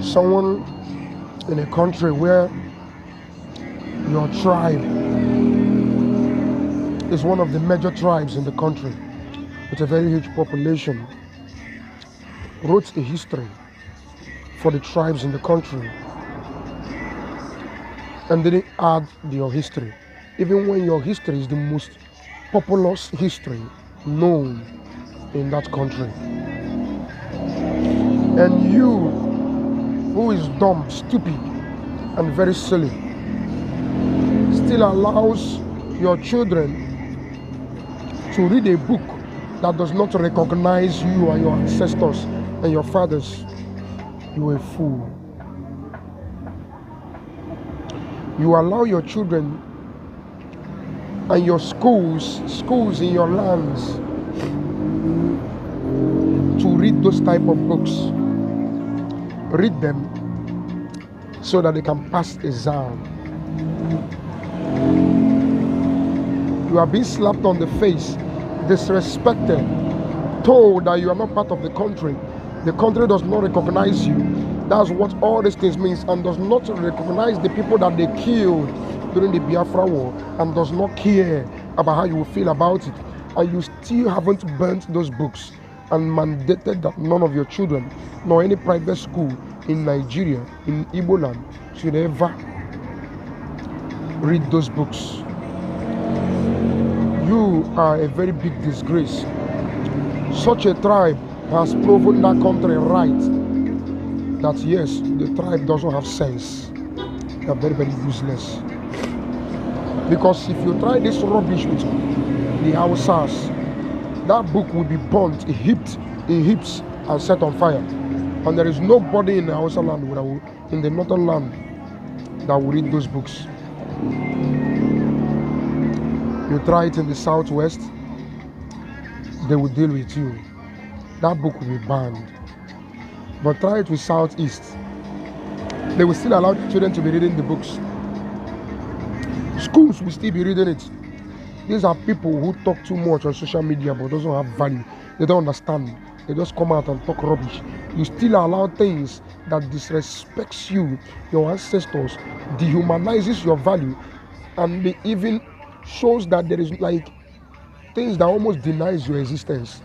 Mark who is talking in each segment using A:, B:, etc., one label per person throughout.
A: Someone in a country where your tribe is one of the major tribes in the country with a very huge population wrote a history for the tribes in the country and didn't add your history, even when your history is the most populous history known in that country. And you, who is dumb, stupid, and very silly, still allows your children to read a book that does not recognize you and your ancestors and your fathers. You are a fool. You allow your children and your schools in your lands to read those type of books. Read them so that they can pass exam. You are being slapped on the face, disrespected, told that you are not part of the country. The country does not recognize you. That's what all these things means, and does not recognize the people that they killed during the Biafra war, and does not care about how you will feel about it. And you still haven't burnt those books and mandated that none of your children, nor any private school in Nigeria, in Igbo land, should ever read those books. You are a very big disgrace. Such a tribe has proven that country right, that yes, the tribe doesn't have sense. They are very, very useless. Because if you try this rubbish with the Hausas, that book will be burnt, heaped in heaps, and set on fire. And there is nobody in the Hausa land, in the northern land, that will read those books. You try it in the southwest, they will deal with you. That book will be banned. But try it with southeast. They will still allow the children to be reading the books. Schools will still be reading it. These are people who talk too much on social media but doesn't have value. They don't understand. They just come out and talk rubbish. You still allow things that disrespects you, your ancestors, dehumanizes your value, and they even shows that there is like things that almost denies your existence.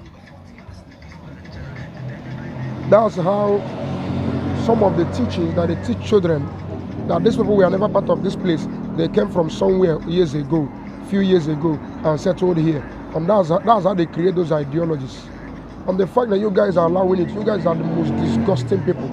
A: That's how some of the teachings that they teach children, that these people were never part of this place. They came from somewhere years ago, few years ago, and settled here. And that's how they create those ideologies. And the fact that you guys are allowing it, you guys are the most disgusting people.